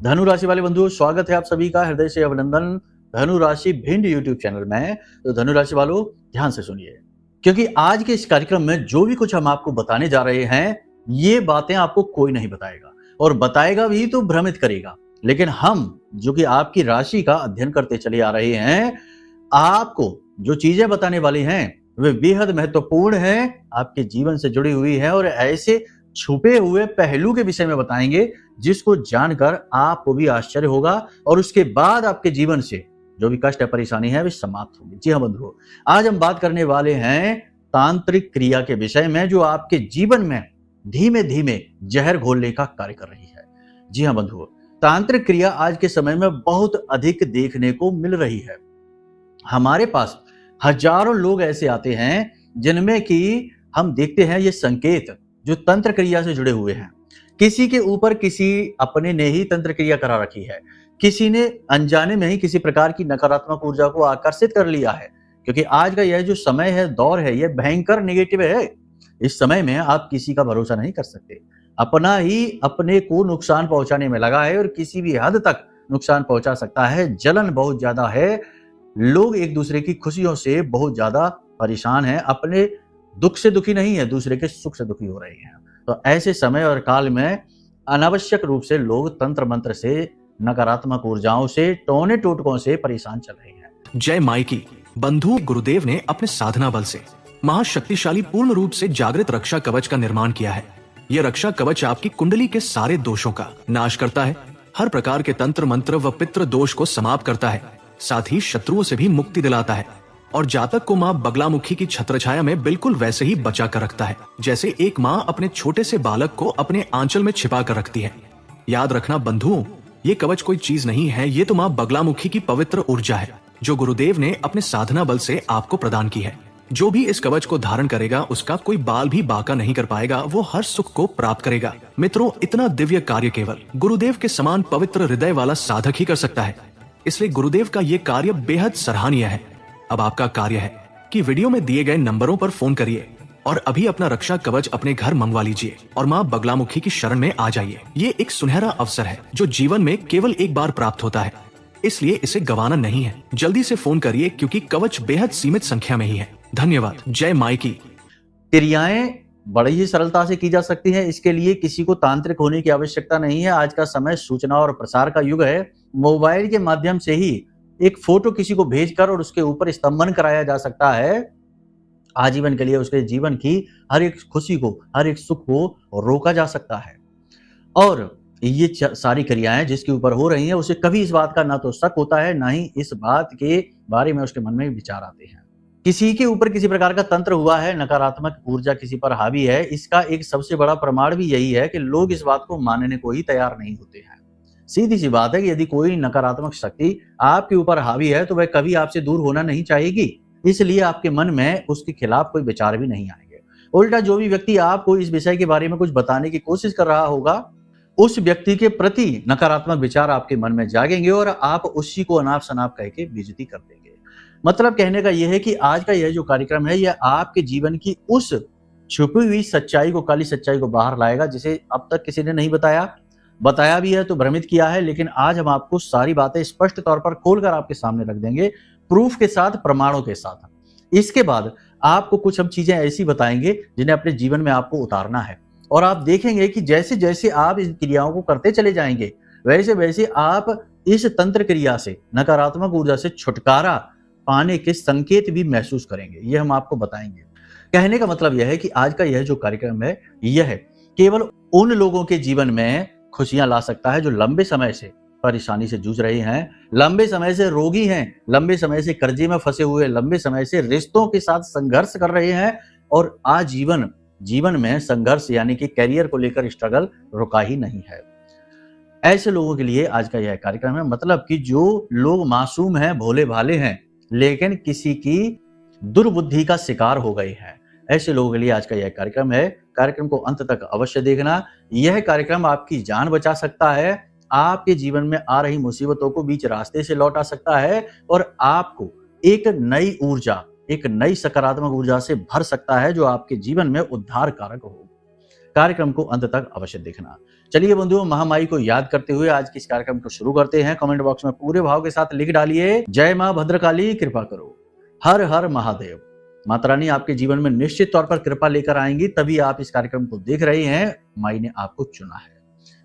धनु राशि वाले बंधुओं, स्वागत है आप सभी का हृदय से अभिनंदन धनु राशि भिंड यूट्यूब चैनल में। तो धनु राशि वालों ध्यान से सुनिए, क्योंकि आज के इस कार्यक्रम में जो भी कुछ हम आपको बताने जा रहे हैं, ये बातें आपको कोई नहीं बताएगा, और बताएगा भी तो भ्रमित करेगा। लेकिन हम जो कि आपकी राशि का अध्ययन करते चले आ रहे हैं, आपको जो चीजें बताने वाले हैं वे बेहद महत्वपूर्ण हैं, आपके जीवन से जुड़ी हुई है, और ऐसे छुपे हुए पहलू के विषय में बताएंगे जिसको जानकर आपको भी आश्चर्य होगा, और उसके बाद आपके जीवन से जो भी कष्ट या परेशानी है वे समाप्त होगी। जी हाँ बंधुओं, आज हम बात करने वाले हैं तांत्रिक क्रिया के विषय में, जो आपके जीवन में धीमे धीमे जहर घोलने का कार्य कर रही है। जी हाँ बंधुओं, तांत्रिक क्रिया आज के समय में बहुत अधिक देखने को मिल रही है। हमारे पास हजारों लोग ऐसे आते हैं जिनमें कि हम देखते हैं ये संकेत जो तंत्र क्रिया से जुड़े हुए हैं। किसी के ऊपर किसी अपने ने ही तंत्र क्रिया करा रखी है, किसी ने अनजाने में ही किसी प्रकार की नकारात्मक ऊर्जा को आकर्षित कर लिया है, क्योंकि आज का यह जो समय है, दौर है, यह भयंकर नेगेटिव है। इस समय में आप किसी का भरोसा नहीं कर सकते, अपना ही अपने को नुकसान पहुंचाने में लगा है, और किसी भी हद तक नुकसान पहुंचा सकता है। जलन बहुत ज्यादा है, लोग एक दूसरे की खुशियों से बहुत ज्यादा परेशान हैं, अपने दुख से दुखी नहीं है, दूसरे के सुख से दुखी हो रहे हैं। तो ऐसे समय और काल में अनावश्यक रूप से लोग तंत्र मंत्र से, नकारात्मक ऊर्जाओं से, टोने टोटकों से परेशान चल रहे हैं। जय माई की बंधु गुरुदेव ने अपने साधना बल से महाशक्तिशाली पूर्ण रूप से जागृत रक्षा कवच का निर्माण किया है। यह रक्षा कवच आपकी कुंडली के सारे दोषों का नाश करता है, हर प्रकार के तंत्र मंत्र व पितृ दोष को समाप्त करता है, साथ ही शत्रुओं से भी मुक्ति दिलाता है, और जातक को माँ बगलामुखी की छत्रछाया में बिल्कुल वैसे ही बचा कर रखता है जैसे एक माँ अपने छोटे से बालक को अपने आंचल में छिपा कर रखती है। याद रखना बंधुओं, ये कवच कोई चीज नहीं है, ये तो माँ बगलामुखी की पवित्र ऊर्जा है जो गुरुदेव ने अपने साधना बल से आपको प्रदान की है। जो भी इस कवच को धारण करेगा उसका कोई बाल भी बाका नहीं कर पाएगा, वो हर सुख को प्राप्त करेगा। मित्रों, इतना दिव्य कार्य केवल गुरुदेव के समान पवित्र हृदय वाला साधक ही कर सकता है, इसलिए गुरुदेव का ये कार्य बेहद सराहनीय है। अब आपका कार्य है कि वीडियो में दिए गए नंबरों पर फोन करिए और अभी अपना रक्षा कवच अपने घर मंगवा लीजिए और माँ बगलामुखी की शरण में आ जाइए। ये एक सुनहरा अवसर है जो जीवन में केवल एक बार प्राप्त होता है, इसलिए इसे गंवाना नहीं है। जल्दी से फोन करिए क्योंकि कवच बेहद सीमित संख्या में ही है। धन्यवाद। जय माई की। क्रियाएं बड़ी ही सरलता से की जा सकती हैं, इसके लिए किसी को तांत्रिक होने की आवश्यकता नहीं है। आज का समय सूचना और प्रसार का युग है। मोबाइल के माध्यम से ही एक फोटो किसी को भेजकर और उसके ऊपर स्तंभन कराया जा सकता है। आजीवन के लिए उसके जीवन की हर एक खुशी को, हर एक सुख को रोका जा सकता है। और ये सारी क्रियाएं जिसके ऊपर हो रही हैं, उसे कभी इस बात का ना तो शक होता है, ना ही इस बात के बारे में उसके मन में विचार आते हैं। किसी के ऊपर किसी प्रकार का तंत्र हुआ है, नकारात्मक ऊर्जा किसी पर हावी है, इसका एक सबसे बड़ा प्रमाण भी यही है कि लोग इस बात को मानने को ही तैयार नहीं होते हैं। सीधी सी बात है कि यदि कोई नकारात्मक शक्ति आपके ऊपर हावी है तो वह कभी आपसे दूर होना नहीं चाहेगी, इसलिए आपके मन में उसके खिलाफ कोई विचार भी नहीं आएंगे। उल्टा जो भी व्यक्ति आपको इस विषय के बारे में कुछ बताने की कोशिश कर रहा होगा, उस व्यक्ति के प्रति नकारात्मक विचार आपके मन में जागेंगे और आप उसी को अनाप शनाप कह के बेइज्जती कर देंगे। मतलब कहने का यह है कि आज का यह जो कार्यक्रम है, यह आपके जीवन की उस छुपी हुई सच्चाई को, काली सच्चाई को बाहर लाएगा, जिसे अब तक किसी ने नहीं बताया भी है तो भ्रमित किया है। लेकिन आज हम आपको सारी बातें स्पष्ट तौर पर खोलकर आपके सामने रख देंगे, प्रूफ के साथ, प्रमाणों के साथ। इसके बाद आपको कुछ हम चीजें ऐसी बताएंगे जिन्हें अपने जीवन में आपको उतारना है, और आप देखेंगे कि जैसे जैसे आप इन क्रियाओं को करते चले जाएंगे, वैसे वैसे आप इस तंत्र क्रिया से, नकारात्मक ऊर्जा से छुटकारा पाने के संकेत भी महसूस करेंगे। ये हम आपको बताएंगे। कहने का मतलब यह है कि आज का यह जो कार्यक्रम है, यह केवल उन लोगों के जीवन में खुशियां ला सकता है जो लंबे समय से परेशानी से जूझ रहे हैं, लंबे समय से रोगी हैं, लंबे समय से कर्जे में फंसे हुए, लंबे समय से रिश्तों के साथ संघर्ष कर रहे हैं, और जीवन में संघर्ष यानी कि करियर को लेकर स्ट्रगल रुका ही नहीं है। ऐसे लोगों के लिए आज का यह कार्यक्रम है। मतलब कि जो लोग मासूम हैं, भोले भाले हैं, लेकिन किसी की दुर्बुद्धि का शिकार हो गए हैं, ऐसे लोगों के लिए आज का यह कार्यक्रम है। कार्यक्रम को अंत तक अवश्य देखना। यह कार्यक्रम आपकी जान बचा सकता है, आपके जीवन में आ रही मुसीबतों को बीच रास्ते से लौटा सकता है, और आपको एक नई ऊर्जा, एक नई सकारात्मक ऊर्जा से भर सकता है, जो आपके जीवन में उद्धार कारक हो। कार्यक्रम को अंत तक अवश्य देखना। चलिए बंधुओं, महामाई को याद करते हुए आज के इस कार्यक्रम को शुरू करते हैं। कमेंट बॉक्स में पूरे भाव के साथ लिख डालिए, जय मां भद्रकाली कृपा करो, हर हर महादेव। माता रानी आपके जीवन में निश्चित तौर पर कृपा लेकर आएंगी, तभी आप इस कार्यक्रम को देख रहे हैं। माई ने आपको चुना है।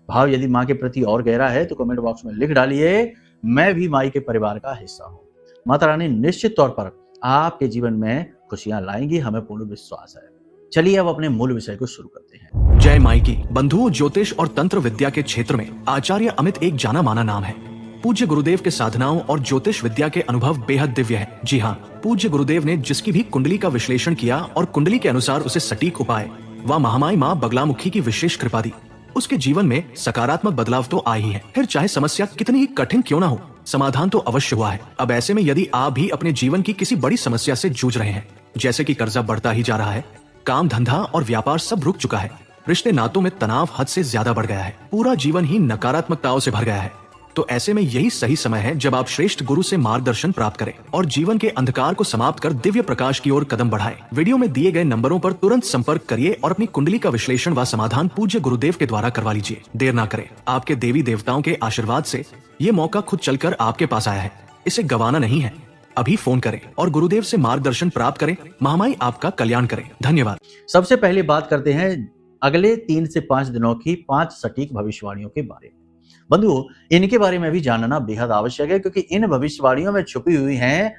भाव यदि माँ के प्रति और गहरा है तो कमेंट बॉक्स में लिख डालिए, मैं भी माई के परिवार का हिस्सा हूँ। माता रानी निश्चित तौर पर आपके जीवन में खुशियां लाएंगी, हमें पूर्ण विश्वास है। चलिए अब अपने मूल विषय को शुरू करते हैं। जय माई की। बंधुओं, ज्योतिष और तंत्र विद्या के क्षेत्र में आचार्य अमित एक जाना माना नाम है। पूज्य गुरुदेव के साधनाओं और ज्योतिष विद्या के अनुभव बेहद दिव्य है। जी हाँ, पूज्य गुरुदेव ने जिसकी भी कुंडली का विश्लेषण किया और कुंडली के अनुसार उसे सटीक उपाय व महामाई माँ बगलामुखी की विशेष कृपा दी, उसके जीवन में सकारात्मक बदलाव तो आए ही है। फिर चाहे समस्या कितनी ही कठिन क्यों ना हो, समाधान तो अवश्य हुआ है। अब ऐसे में यदि आप भी अपने जीवन की किसी बड़ी समस्या से जूझ रहे हैं, जैसे कि कर्जा बढ़ता ही जा रहा है, काम धंधा और व्यापार सब रुक चुका है, रिश्ते नातों में तनाव हद से ज्यादा बढ़ गया है, पूरा जीवन ही नकारात्मकताओं से भर गया है, तो ऐसे में यही सही समय है जब आप श्रेष्ठ गुरु से मार्गदर्शन प्राप्त करें और जीवन के अंधकार को समाप्त कर दिव्य प्रकाश की ओर कदम बढ़ाएं। वीडियो में दिए गए नंबरों पर तुरंत संपर्क करिए और अपनी कुंडली का विश्लेषण व समाधान पूज्य गुरुदेव के द्वारा करवा लीजिए। देर ना करें, आपके देवी देवताओं के आशीर्वाद से ये मौका खुद चलकर आपके पास आया है, इसे गंवाना नहीं है। अभी फोन करें और गुरुदेव से मार्गदर्शन प्राप्त करें। महामाई आपका कल्याण करें। धन्यवाद। सबसे पहले बात करते हैं अगले 3 से 5 दिनों की 5 सटीक भविष्यवाणियों के बारे में। बंधुओं, इनके बारे में भी जानना बेहद आवश्यक है, क्योंकि इन भविष्यवाणियों में छुपी हुई हैं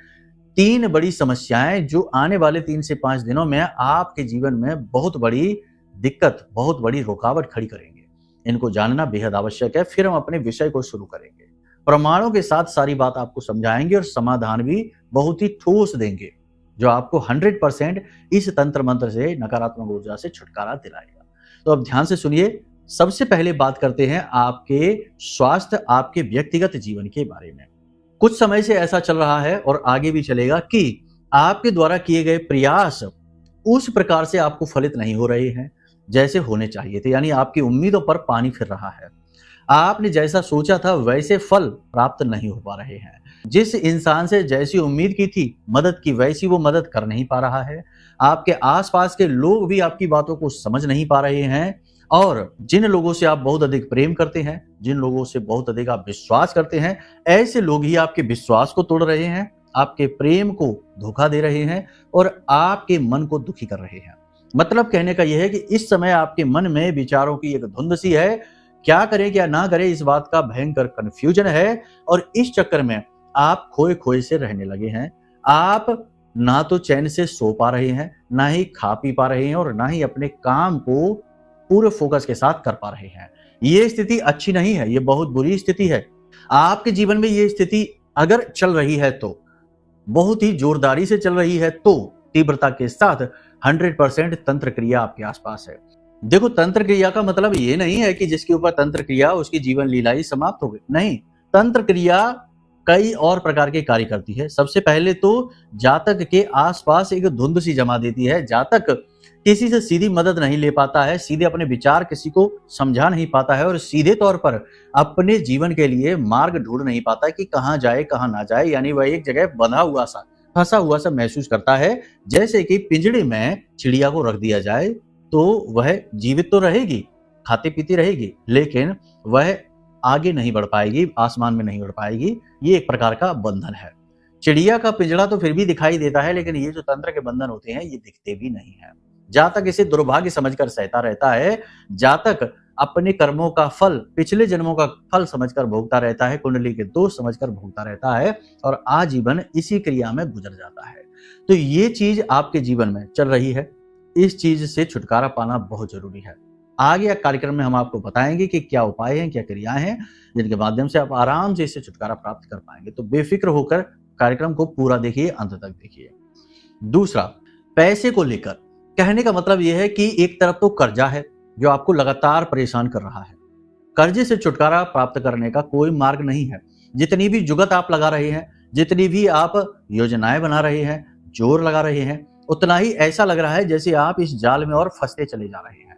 3 बड़ी समस्याएं जो आने वाले 3 से 5 दिनों में आपके जीवन में बहुत बड़ी दिक्कत, बहुत बड़ी रुकावट खड़ी करेंगे। इनको जानना बेहद आवश्यक है। फिर हम अपने विषय को शुरू करेंगे, प्रमाणों के साथ सारी बात आपको समझाएंगे और समाधान भी बहुत ही ठोस देंगे, जो आपको 100% इस तंत्र मंत्र से, नकारात्मक ऊर्जा से छुटकारा दिलाएगा। तो अब ध्यान से सुनिए। सबसे पहले बात करते हैं आपके स्वास्थ्य, आपके व्यक्तिगत जीवन के बारे में। कुछ समय से ऐसा चल रहा है और आगे भी चलेगा कि आपके द्वारा किए गए प्रयास उस प्रकार से आपको फलित नहीं हो रहे हैं जैसे होने चाहिए थे, यानी आपकी उम्मीदों पर पानी फिर रहा है। आपने जैसा सोचा था वैसे फल प्राप्त नहीं हो पा रहे हैं। जिस इंसान से जैसी उम्मीद की थी मदद की, वैसी वो मदद कर नहीं पा रहा है। आपके आसपास के लोग भी आपकी बातों को समझ नहीं पा रहे हैं, और जिन लोगों से आप बहुत अधिक प्रेम करते हैं, जिन लोगों से बहुत अधिक आप विश्वास करते हैं, ऐसे लोग ही आपके विश्वास को तोड़ रहे हैं, आपके प्रेम को धोखा दे रहे हैं और आपके मन को दुखी कर रहे हैं। मतलब कहने का यह है कि इस समय आपके मन में विचारों की एक धुंध सी है। क्या करें क्या ना करें, इस बात का भयंकर कंफ्यूजन है, और इस चक्कर में आप खोए खोए से रहने लगे हैं। आप ना तो चैन से सो पा रहे हैं, ना ही खा पी पा रहे हैं, और ना ही अपने काम को पूरे फोकस के साथ कर पा रहे हैं। ये स्थिति अच्छी नहीं है, ये बहुत बुरी स्थिति है। आपके जीवन में ये स्थिति अगर चल रही है तो बहुत ही जोरदारी से चल रही है, तो तीव्रता के साथ 100% तंत्र क्रिया आपके आसपास है। देखो, तंत्र क्रिया का मतलब ये नहीं है कि जिसके ऊपर तंत्र क्रिया उसकी जीवन लीला ही समाप्त हो गई। नहीं, तंत्र क्रिया कई और प्रकार के कार्य करती है। सबसे पहले तो जातक के आसपास एक धुंध सी जमा देती है। जातक किसी से सीधी मदद नहीं ले पाता है, सीधे अपने विचार किसी को समझा नहीं पाता है, और सीधे तौर पर अपने जीवन के लिए मार्ग ढूंढ नहीं पाता कि कहाँ जाए कहाँ ना जाए। यानी वह एक जगह बंधा हुआ सा, फंसा हुआ सा महसूस करता है। जैसे कि पिंजड़े में चिड़िया को रख दिया जाए तो वह जीवित तो रहेगी, खाती पीती रहेगी, लेकिन वह आगे नहीं बढ़ पाएगी, आसमान में नहीं बढ़ पाएगी। ये एक प्रकार का बंधन है। चिड़िया का पिंजड़ा तो फिर भी दिखाई देता है, लेकिन ये जो तंत्र के बंधन होते हैं ये दिखते भी नहीं है। जातक इसे दुर्भाग्य समझकर सहता रहता है। जातक अपने कर्मों का फल, पिछले जन्मों का फल समझकर भोगता रहता है, कुंडली के दोष समझकर भोगता रहता है, और आजीवन इसी क्रिया में गुजर जाता है। तो ये चीज आपके जीवन में चल रही है। इस चीज से छुटकारा पाना बहुत जरूरी है। आगे कार्यक्रम में हम आपको बताएंगे कि क्या उपाय हैं, क्या क्रियाएं हैं, जिनके माध्यम से आप आराम से इससे छुटकारा प्राप्त कर पाएंगे। तो बेफिक्र होकर कार्यक्रम को पूरा देखिए, अंत तक देखिए। दूसरा, पैसे को लेकर कहने का मतलब यह है कि एक तरफ तो कर्जा है जो आपको लगातार परेशान कर रहा है। कर्जे से छुटकारा प्राप्त करने का कोई मार्ग नहीं है। जितनी भी जुगत आप लगा रहे हैं, जितनी भी आप योजनाएं बना रहे हैं, जोर लगा रहे हैं, उतना ही ऐसा लग रहा है जैसे आप इस जाल में और फंसते चले जा रहे हैं,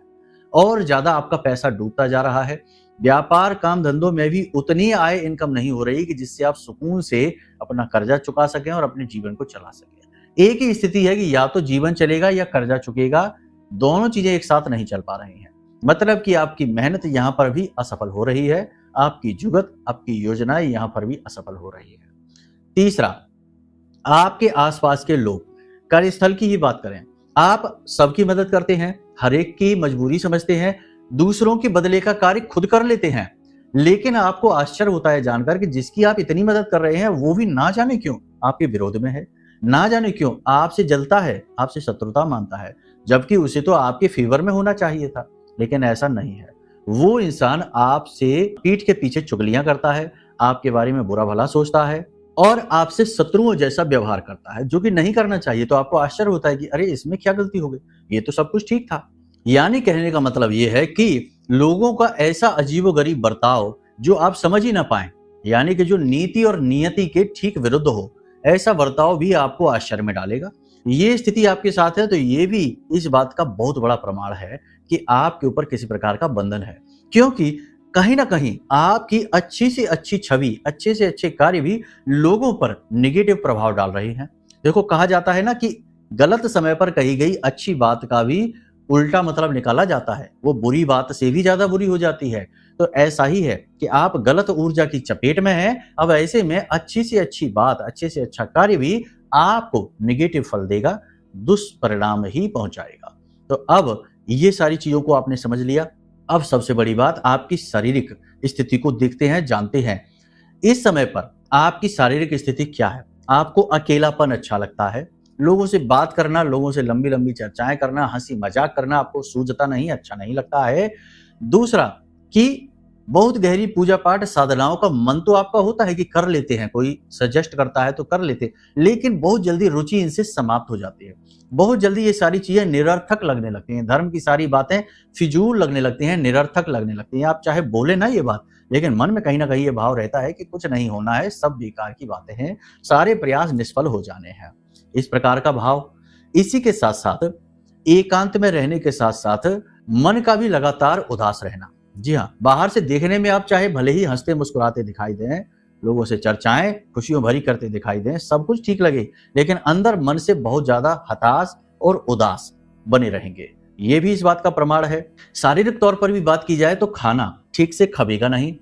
और ज्यादा आपका पैसा डूबता जा रहा है। व्यापार काम धंधों में भी उतनी आय इनकम नहीं हो रही कि जिससे आप सुकून से अपना कर्जा चुका सकें और अपने जीवन को चला सकें। एक ही स्थिति है कि या तो जीवन चलेगा या कर्जा चुकेगा, दोनों चीजें एक साथ नहीं चल पा रही हैं। मतलब कि आपकी मेहनत यहाँ पर भी असफल हो रही है, आपकी जुगत, आपकी योजनाएं यहाँ पर भी असफल हो रही है। तीसरा, आपके आसपास के लोग, कार्यस्थल की ही बात करें, आप सबकी मदद करते हैं, हर एक की मजबूरी समझते हैं, दूसरों के बदले का कार्य खुद कर लेते हैं, लेकिन आपको आश्चर्य होता है जानकर कि जिसकी आप इतनी मदद कर रहे हैं वो भी ना जाने क्यों आपके विरोध में है, ना जाने क्यों आपसे जलता है, आपसे शत्रुता मानता है, जबकि उसे तो आपके फेवर में होना चाहिए था। लेकिन ऐसा नहीं है। वो इंसान आपसे पीठ के पीछे चुगलियां करता है, आपके बारे में बुरा भला सोचता है और आपसे शत्रुओं जैसा व्यवहार करता है, जो कि नहीं करना चाहिए। तो आपको आश्चर्य होता है कि अरे इसमें क्या गलती हो गई, ये तो सब कुछ ठीक था। यानी कहने का मतलब ये है कि लोगों का ऐसा अजीबोगरीब बर्ताव जो आप समझ ही ना पाए, यानी कि जो नीति और नियति के ठीक विरुद्ध हो, ऐसा बर्ताव भी आपको आश्चर्य में डालेगा। ये स्थिति आपके साथ है तो ये भी इस बात का बहुत बड़ा प्रमाण है कि आपके ऊपर किसी प्रकार का बंधन है, क्योंकि कहीं ना कहीं आपकी अच्छी से अच्छी छवि, अच्छे से अच्छे कार्य भी लोगों पर निगेटिव प्रभाव डाल रहे हैं। देखो, कहा जाता है ना कि गलत समय पर कही गई अच्छी बात का भी उल्टा मतलब निकाला जाता है, वो बुरी बात से भी ज्यादा बुरी हो जाती है। तो ऐसा ही है कि आप गलत ऊर्जा की चपेट में हैं, अब ऐसे में अच्छी से अच्छी बात, अच्छे से अच्छा कार्य भी आपको निगेटिव फल देगा, दुष्परिणाम ही पहुंचाएगा। तो अब ये सारी चीजों को आपने समझ लिया। अब सबसे बड़ी बात, आपकी शारीरिक स्थिति को देखते हैं, जानते हैं इस समय पर आपकी शारीरिक स्थिति क्या है। आपको अकेलापन अच्छा लगता है, लोगों से बात करना, लोगों से लंबी लंबी चर्चाएं करना, हंसी मजाक करना आपको सूझता नहीं, अच्छा नहीं लगता है। दूसरा कि बहुत गहरी पूजा पाठ साधनाओं का मन तो आपका होता है कि कर लेते हैं, कोई सजेस्ट करता है तो कर लेते हैं, लेकिन बहुत जल्दी रुचि इनसे समाप्त हो जाती है। बहुत जल्दी ये सारी चीजें निरर्थक लगने लगती हैं, धर्म की सारी बातें फिजूल लगने लगती हैं, निरर्थक लगने लगती हैं। आप चाहे बोले ना ये बात, लेकिन मन में कहीं ना कहीं ये भाव रहता है कि कुछ नहीं होना है, सब बेकार की बातें हैं, सारे प्रयास निष्फल हो जाने हैं, इस प्रकार का भाव। इसी के साथ साथ एकांत में रहने के साथ साथ मन का भी लगातार उदास रहना। जी हाँ, बाहर से देखने में आप चाहे भले ही हंसते मुस्कुराते दिखाई दें, लोगों से चर्चाएं खुशियों भरी करते दिखाई दें, सब कुछ ठीक लगे, लेकिन अंदर मन से बहुत ज्यादा हताश और उदास बने रहेंगे। ये भी इस बात का प्रमाण है। शारीरिक तौर पर भी बात की जाए तो खाना ठीक से खबेगा नहीं,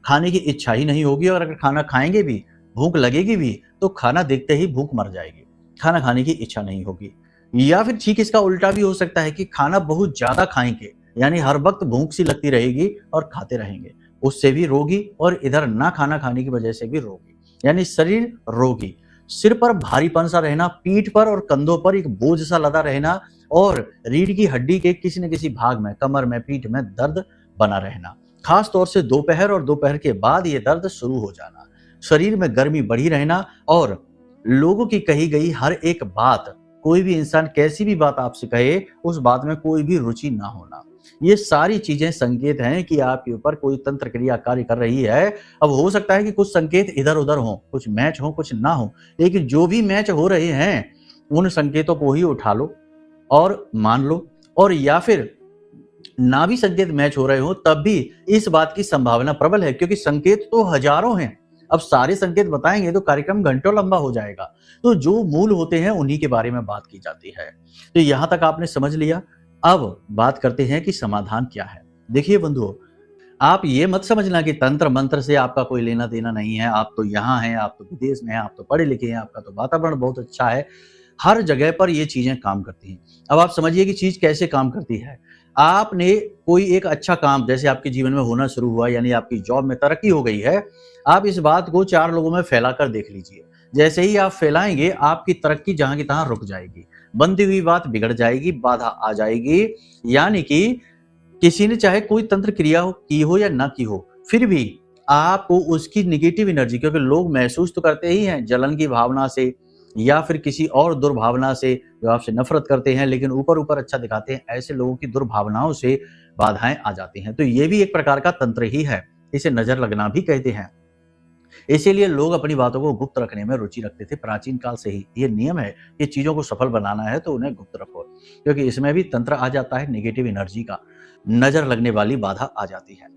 खाने की इच्छा ही नहीं होगी, और अगर खाना खाएंगे भी, भूख लगेगी भी, तो खाना देखते ही भूख मर जाएगी, खाना खाने की इच्छा नहीं होगी। या फिर ठीक इसका उल्टा भी हो सकता है कि खाना बहुत ज्यादा खाएंगे, यानी हर वक्त भूख सी लगती रहेगी और खाते रहेंगे, उससे भी रोगी, और इधर ना खाना खाने की वजह से भी रोगी, यानी शरीर रोगी। सिर पर भारीपन सा रहना, पीठ पर और कंधों पर एक बोझ सा लदा रहना, और रीढ़ की हड्डी के किसी न किसी भाग में, कमर में, पीठ में दर्द बना रहना, खास तौर से दोपहर और दोपहर के बाद ये दर्द शुरू हो जाना, शरीर में गर्मी बढ़ी रहना, और लोगों की कही गई हर एक बात, कोई भी इंसान कैसी भी बात आपसे कहे, उस बात में कोई भी रुचि ना होना, ये सारी चीजें संकेत हैं कि आपके ऊपर कोई तंत्र क्रिया कार्य कर रही है। अब हो सकता है कि कुछ संकेत इधर उधर हो, कुछ मैच हो, कुछ ना हो, लेकिन जो भी मैच हो रहे हैं उन संकेतों को ही उठा लो और मान लो, और या फिर ना भी संकेत मैच हो रहे हो तब भी इस बात की संभावना प्रबल है, क्योंकि संकेत तो हजारों हैं। अब सारे संकेत बताएंगे तो कार्यक्रम घंटों लंबा हो जाएगा, तो जो मूल होते हैं उन्हीं के बारे में बात की जाती है। तो यहां तक आपने समझ लिया। अब बात करते हैं कि समाधान क्या है। देखिए बंधुओं, आप ये मत समझना कि तंत्र मंत्र से आपका कोई लेना देना नहीं है, आप तो यहाँ हैं, आप तो विदेश में हैं, आप तो पढ़े लिखे हैं, आपका तो वातावरण बहुत अच्छा है, हर जगह पर ये चीजें काम करती हैं। अब आप समझिए कि चीज कैसे काम करती है। आपने कोई एक अच्छा काम जैसे आपके जीवन में होना शुरू हुआ, यानी आपकी जॉब में तरक्की हो गई है, आप इस बात को 4 लोगों में फैलाकर देख लीजिए। जैसे ही आप फैलाएंगे, आपकी तरक्की जहां की तहां रुक जाएगी, बनती हुई बात बिगड़ जाएगी, बाधा आ जाएगी। यानी कि किसी ने चाहे कोई तंत्र क्रिया की हो या ना की हो, फिर भी आपको उसकी निगेटिव एनर्जी, क्योंकि लोग महसूस तो करते ही हैं जलन की भावना से या फिर किसी और दुर्भावना से, जो आपसे नफरत करते हैं लेकिन ऊपर ऊपर अच्छा दिखाते हैं, ऐसे लोगों की दुर्भावनाओं से बाधाएं आ जाती हैं। तो ये भी एक प्रकार का तंत्र ही है, इसे नजर लगना भी कहते हैं। इसीलिए लोग अपनी बातों को गुप्त रखने में रुचि रखते थे प्राचीन काल से ही। ये नियम है कि चीजों को सफल बनाना है तो उन्हें गुप्त रखो, क्योंकि इसमें भी तंत्र आ जाता है, नेगेटिव एनर्जी का, नजर लगने वाली बाधा आ जाती है।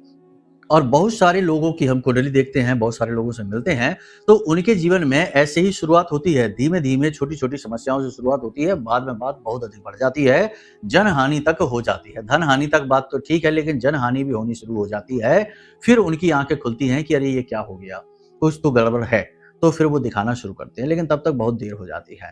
और बहुत सारे लोगों की हम कुंडली देखते हैं, बहुत सारे लोगों से मिलते हैं, तो उनके जीवन में ऐसे ही शुरुआत होती है। धीमे-धीमे, छोटी-छोटी समस्याओं से शुरुआत होती है, बाद में बात बहुत अधिक बढ़ जाती है, जनहानि तक हो जाती है। धन-हानि तक बात तो ठीक है, लेकिन जनहानि भी होनी शुरू हो जाती है। फिर उनकी आँखें खुलती हैं कि अरे! ये क्या हो गया? कुछ तो गड़बड़ है। तो फिर वो दिखाना शुरू करते हैं, लेकिन तब तक बहुत देर हो जाती है।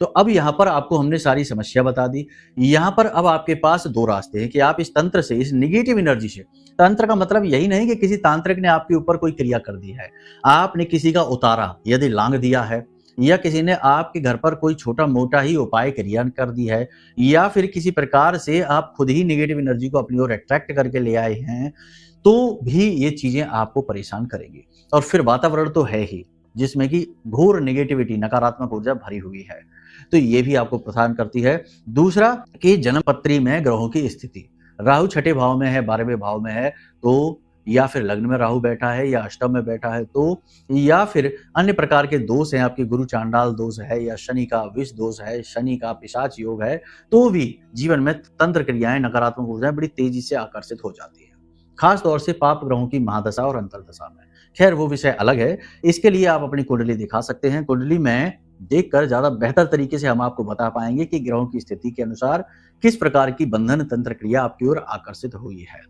तो अब यहाँ पर आपको हमने सारी समस्या बता दी। यहाँ पर अब आपके पास 2 रास्ते हैं कि आप इस तंत्र से, इस नेगेटिव एनर्जी से, तंत्र का मतलब यही नहीं कि किसी तांत्रिक ने आपके ऊपर कोई क्रिया कर दी है। आपने किसी का उतारा, यदि लांघ दिया है, या किसी ने आपके घर पर कोई छोटा-मोटा ही उपाय क्रिया कर दी है, या फिर किसी प्रकार से आप खुद ही नेगेटिव एनर्जी को अपनी ओर अट्रैक्ट करके ले आए हैं, तो भी ये चीज़ें आपको परेशान करेंगी। और फिर वातावरण तो है ही, जिसमें कि घोर नेगेटिविटी, नकारात्मक ऊर्जा भरी हुई है, तो ये भी आपको प्रदान करती है। दूसरा कि जन्म पत्री में ग्रहों की स्थिति, राहु छठे भाव में है, 12वें भाव में है, तो या फिर लग्न में राहु बैठा है, या अष्टम में बैठा है, तो या फिर अन्य प्रकार के दोष हैं, आपके गुरु चांडाल दोष है, या शनि का विष दोष है, शनि का पिशाच योग है, तो भी जीवन में तंत्र क्रियाएं, नकारात्मक ऊर्जाएं बड़ी तेजी से आकर्षित हो जाती है, खास तौर से पाप ग्रहों की महादशा और अंतर्दशा में। खैर, वो विषय अलग है। इसके लिए आप अपनी कुंडली दिखा सकते हैं। कुंडली में देखकर ज़्यादा बेहतर तरीके से हम आपको बता पाएंगे कि ग्रहों की स्थिति के अनुसार किस प्रकार की बंधन तंत्र क्रिया आपकी ओर आकर्षित हुई है।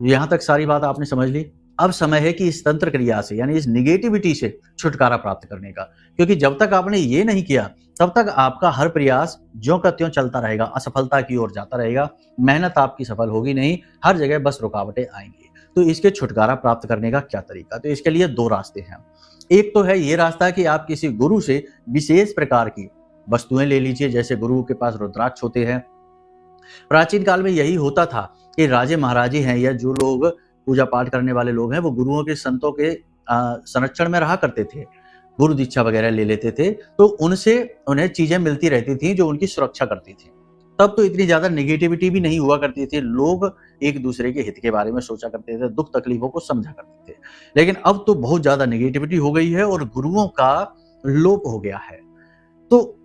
यहाँ तक सारी बात आपने समझ ली। अब समय है कि इस तंत्र क्रिया से, यानी इस नेगेटिविटी से छुटकारा प्राप्त करने का, क्योंकि जब तक आपने ये नहीं किया, तब तक आपका हर प्रयास ज्यों का त्यों चलता रहेगा, असफलता की ओर जाता रहेगा, मेहनत आपकी सफल होगी नहीं, हर जगह बस रुकावटें आएंगी। तो इसके छुटकारा प्राप्त करने का क्या तरीका? तो इसके लिए 2 रास्ते हैं। एक तो है ये रास्ता कि आप किसी गुरु से विशेष प्रकार की वस्तुएं ले लीजिए, जैसे गुरुओं के पास रुद्राक्ष होते हैं। प्राचीन काल में यही होता था कि राजे महाराजे हैं, या जो लोग पूजा पाठ करने वाले लोग हैं, वो गुरुओं के, संतों के संरक्षण में रहा करते थे, गुरु दीक्षा वगैरह ले लेते थे, तो उनसे उन्हें चीजें मिलती रहती थी जो उनकी सुरक्षा करती थी। तब तो इतनी ज्यादा नेगेटिविटी भी नहीं हुआ करती थी, लोग एक दूसरे के हित के बारे में सोचा करते थे, दुख तकलीफों को समझा करते थे। लेकिन अब तो बहुत ज्यादा नेगेटिविटी हो गई है और गुरुओं का लोप हो गया है। तो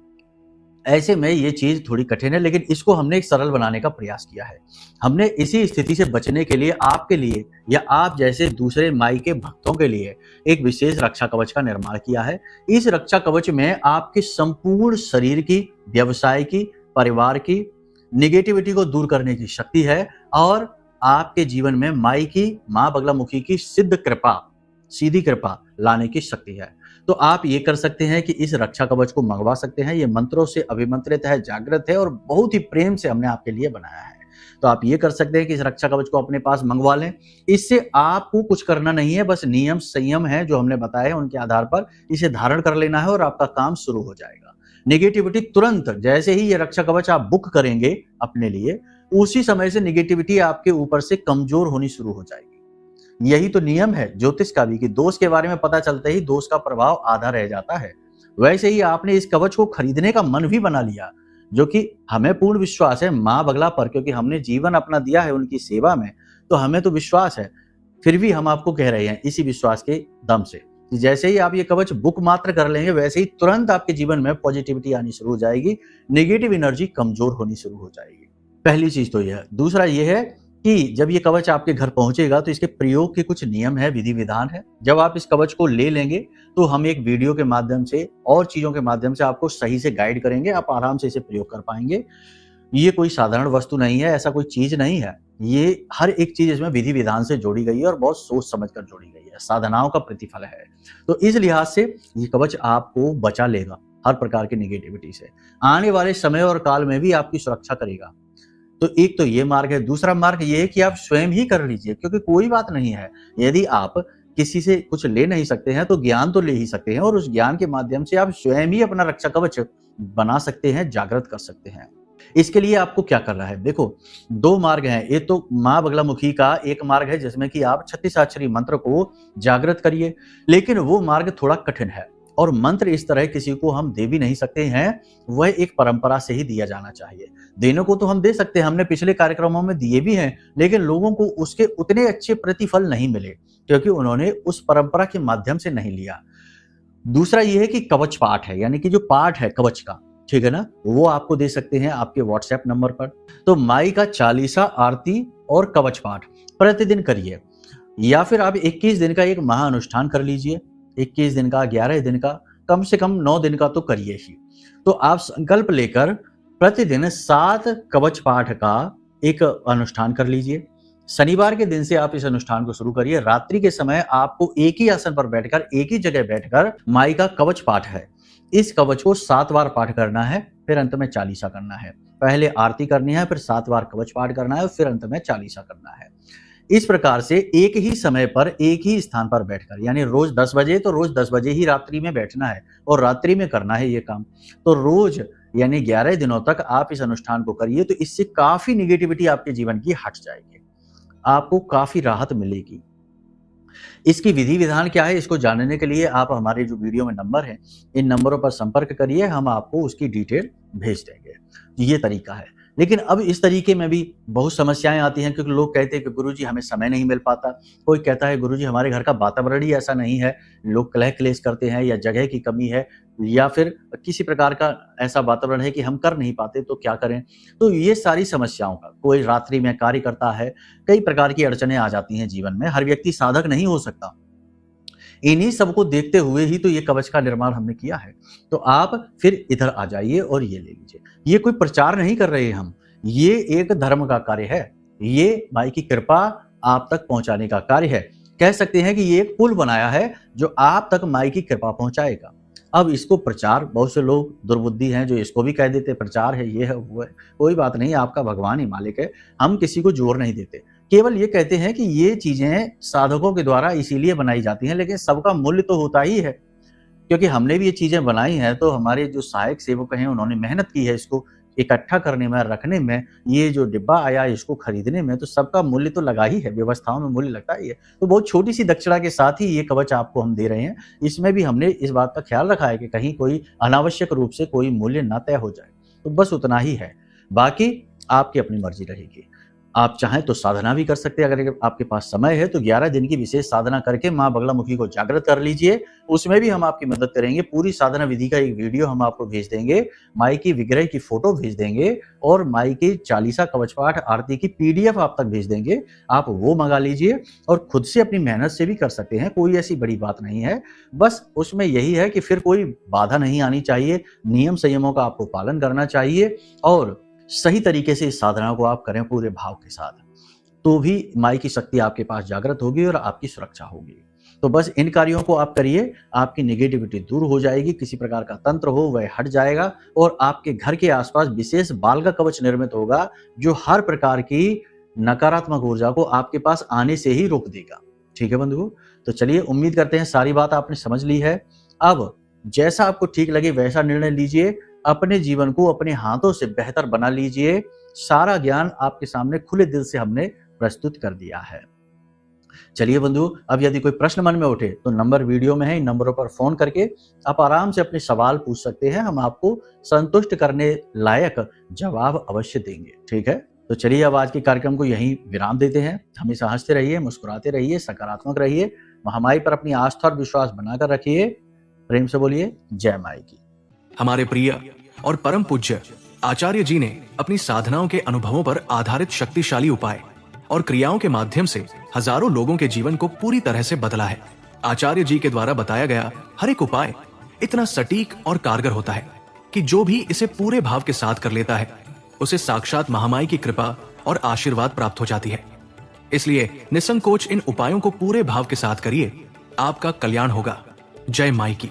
ऐसे में ये चीज थोड़ी कठिन है, लेकिन इसको हमने एक सरल बनाने का प्रयास किया है। हमने इसी स्थिति से बचने के लिए आपके लिए, या आप जैसे दूसरे माई के भक्तों के लिए, एक विशेष रक्षा कवच का निर्माण किया है। इस रक्षा कवच में आपके संपूर्ण शरीर की, व्यवसाय की, परिवार की नेगेटिविटी को दूर करने की शक्ति है, और आपके जीवन में माई की, माँ बगलामुखी की सिद्ध कृपा, सीधी कृपा लाने की शक्ति है। तो आप ये कर सकते हैं कि इस रक्षा कवच को मंगवा सकते हैं। ये मंत्रों से अभिमंत्रित है, जागृत है, और बहुत ही प्रेम से हमने आपके लिए बनाया है। तो आप ये कर सकते हैं कि इस रक्षा कवच को अपने पास मंगवा लें। इससे आपको कुछ करना नहीं है, बस नियम संयम है जो हमने बताए हैं, उनके आधार पर इसे धारण कर लेना है और आपका काम शुरू हो जाएगा। नेगेटिविटी तुरंत, जैसे ही ये रक्षा कवच आप बुक करेंगे अपने लिए, उसी समय से नेगेटिविटी आपके ऊपर से कमजोर होनी शुरू हो जाएगी। यही तो नियम है ज्योतिष का भी, कि दोष के बारे में पता चलते ही दोष का प्रभाव आधा रह जाता है। वैसे ही आपने इस कवच को खरीदने का मन भी बना लिया, जो कि हमें पूर्ण विश्वास है माँ बगला पर, क्योंकि हमने जीवन अपना दिया है उनकी सेवा में, तो हमें तो विश्वास है। फिर भी हम आपको कह रहे हैं इसी विश्वास के दम से कि जैसे ही आप ये कवच बुक मात्र कर लेंगे, वैसे ही तुरंत आपके जीवन में पॉजिटिविटी आनी शुरू हो जाएगी, नेगेटिव एनर्जी कमजोर होनी शुरू हो जाएगी। पहली चीज तो यह है। दूसरा ये है कि जब ये कवच आपके घर पहुंचेगा, तो इसके प्रयोग के कुछ नियम है, विधि विधान है। जब आप इस कवच को ले लेंगे, तो हम एक वीडियो के माध्यम से और चीजों के माध्यम से आपको सही से गाइड करेंगे, आप आराम से इसे प्रयोग कर पाएंगे। ये कोई साधारण वस्तु नहीं है, ऐसा कोई चीज नहीं है। ये हर एक चीज इसमें विधि विधान से जोड़ी गई है और बहुत सोच समझ कर जोड़ी गई है, साधनाओं का प्रतिफल है। तो इस लिहाज से ये कवच आपको बचा लेगा हर प्रकार की नेगेटिविटी से, आने वाले समय और काल में भी आपकी सुरक्षा करेगा। तो एक तो ये मार्ग है। दूसरा मार्ग ये है कि आप स्वयं ही कर लीजिए, क्योंकि कोई बात नहीं है, यदि आप किसी से कुछ ले नहीं सकते हैं तो ज्ञान तो ले ही सकते हैं, और उस ज्ञान के माध्यम से आप स्वयं ही अपना रक्षा कवच बना सकते हैं, जागृत कर सकते हैं। इसके लिए आपको क्या करना है? देखो, 2 मार्ग हैं। एक तो माँ बगलामुखी का एक मार्ग है, जिसमें कि आप 36 मंत्र को जागृत करिए, लेकिन वो मार्ग थोड़ा कठिन है, और मंत्र इस तरह किसी को हम दे भी नहीं सकते हैं, वह एक परंपरा से ही दिया जाना चाहिए। देने को तो हम दे सकते हैं, हमने पिछले कार्यक्रमों में दिए भी हैं, लेकिन लोगों को उसके उतने अच्छे प्रतिफल नहीं मिले, क्योंकि उन्होंने उस परंपरा के माध्यम से नहीं लिया। दूसरा यह है कि कवच पाठ है, यानी कि जो पाठ है कवच का, ठीक है ना, वो आपको दे सकते हैं आपके व्हाट्सएप नंबर पर। तो माई का 40 आरती और कवच पाठ प्रतिदिन करिए। या फिर आप 21 दिन का एक महाअनुष्ठान कर लीजिए। 21 दिन का, 11 दिन का, कम से कम 9 दिन का तो करिए ही। तो आप संकल्प लेकर प्रतिदिन 7 कवच पाठ का एक अनुष्ठान कर लीजिए। शनिवार के दिन से आप इस अनुष्ठान को शुरू करिए। रात्रि के समय आपको एक ही आसन पर बैठकर, एक ही जगह बैठकर माई का कवच पाठ है, इस कवच को 7 बार पाठ करना है, फिर अंत में चालीसा करना है। पहले आरती करनी है, फिर 7 बार कवच पाठ करना है, फिर अंत में चालीसा करना है। इस प्रकार से एक ही समय पर एक ही स्थान पर बैठकर, यानी रोज 10 बजे तो रोज 10 बजे ही रात्रि में बैठना है और रात्रि में करना है ये काम। तो रोज यानी 11 दिनों तक आप इस अनुष्ठान को करिए, तो इससे काफी निगेटिविटी आपके जीवन की हट जाएगी, आपको काफी राहत मिलेगी। इसकी विधि विधान क्या है, इसको जानने के लिए आप हमारे जो वीडियो में नंबर है, इन नंबरों पर संपर्क करिए, हम आपको उसकी डिटेल भेज देंगे। ये तरीका है। लेकिन अब इस तरीके में भी बहुत समस्याएं आती हैं, क्योंकि लोग कहते हैं कि गुरुजी हमें समय नहीं मिल पाता। कोई कहता है गुरुजी हमारे घर का वातावरण ही ऐसा नहीं है, लोग कलह क्लेश करते हैं, या जगह की कमी है, या फिर किसी प्रकार का ऐसा वातावरण है कि हम कर नहीं पाते, तो क्या करें। तो ये सारी समस्याओं का, कोई रात्रि में कार्य करता है, कई प्रकार की अड़चनें आ जाती हैं जीवन में। हर व्यक्ति साधक नहीं हो सकता। इन्हीं सबको देखते हुए ही तो ये कवच का निर्माण हमने किया है। तो आप फिर इधर आ जाइए और ये ले लीजिए। ये कोई प्रचार नहीं कर रहे हम, ये एक धर्म का कार्य है, ये माई की कृपा आप तक पहुंचाने का कार्य है। कह सकते हैं कि ये एक पुल बनाया है जो आप तक माई की कृपा पहुंचाएगा। अब इसको प्रचार, बहुत से लोग दुर्बुद्धि हैं जो इसको भी कह देते प्रचार है, ये है वो है। कोई बात नहीं, आपका भगवान ही मालिक है, हम किसी को जोर नहीं देते। केवल ये कहते हैं कि ये चीजें साधकों के द्वारा इसीलिए बनाई जाती हैं, लेकिन सबका मूल्य तो होता ही है, क्योंकि हमने भी ये चीजें बनाई हैं, तो हमारे जो सहायक सेवक हैं उन्होंने मेहनत की है इसको इकट्ठा करने में, रखने में, ये जो डिब्बा आया इसको खरीदने में, तो सबका मूल्य तो लगा ही है, व्यवस्थाओं में मूल्य लगता ही है। तो बहुत छोटी सी दक्षिणा के साथ ही ये कवच आपको हम दे रहे हैं। इसमें भी हमने इस बात का ख्याल रखा है कि कहीं कोई अनावश्यक रूप से कोई मूल्य ना तय हो जाए, तो बस उतना ही है, बाकी आपकी अपनी मर्जी रहेगी। आप चाहें तो साधना भी कर सकते हैं, अगर आपके पास समय है तो 11 दिन की विशेष साधना करके माँ बगलामुखी को जागृत कर लीजिए, उसमें भी हम आपकी मदद करेंगे। पूरी साधना विधि का एक वीडियो हम आपको भेज देंगे, माई की विग्रह की फोटो भेज देंगे, और माई की चालीसा कवच पाठ आरती की PDF आप तक भेज देंगे। आप वो मंगा लीजिए और खुद से अपनी मेहनत से भी कर सकते हैं, कोई ऐसी बड़ी बात नहीं है। बस उसमें यही है कि फिर कोई बाधा नहीं आनी चाहिए, नियम संयमों का आपको पालन करना चाहिए, और सही तरीके से इस साधना को आप करें पूरे भाव के साथ, तो भी माई की शक्ति आपके पास जागृत होगी और आपकी सुरक्षा होगी। तो बस इन कार्यों को आप करिए, आपकी नेगेटिविटी दूर हो जाएगी, किसी प्रकार का तंत्र हो वह हट जाएगा, और आपके घर के आसपास विशेष बाल का कवच निर्मित होगा जो हर प्रकार की नकारात्मक ऊर्जा को आपके पास आने से ही रोक देगा। ठीक है बंधुओं, तो चलिए, उम्मीद करते हैं सारी बात आपने समझ ली है। अब जैसा आपको ठीक लगे वैसा निर्णय लीजिए, अपने जीवन को अपने हाथों से बेहतर बना लीजिए। सारा ज्ञान आपके सामने खुले दिल से हमने प्रस्तुत कर दिया है। चलिए बंधु, अब यदि कोई प्रश्न मन में उठे तो नंबर वीडियो में है, इन नंबरों पर फोन करके आप आराम से अपने सवाल पूछ सकते हैं, हम आपको संतुष्ट करने लायक जवाब अवश्य देंगे। ठीक है, तो चलिए अब आज के कार्यक्रम को यहीं विराम देते हैं। हमेशा हंसते रहिए, मुस्कुराते रहिए, सकारात्मक रहिए, महामाई पर अपनी आस्था और विश्वास बनाकर रखिए। प्रेम से बोलिए जय माई की। हमारे प्रिय और परम पूज्य आचार्य जी ने अपनी साधनाओं के अनुभवों पर आधारित शक्तिशाली उपाय और क्रियाओं के माध्यम से हजारों लोगों के जीवन को पूरी तरह से बदला है। आचार्य जी के द्वारा बताया गया हर एक उपाय इतना सटीक और कारगर होता है कि जो भी इसे पूरे भाव के साथ कर लेता है उसे साक्षात महामाई की कृपा और आशीर्वाद प्राप्त हो जाती है। इसलिए निसंकोच इन उपायों को पूरे भाव के साथ करिए, आपका कल्याण होगा। जय माई की।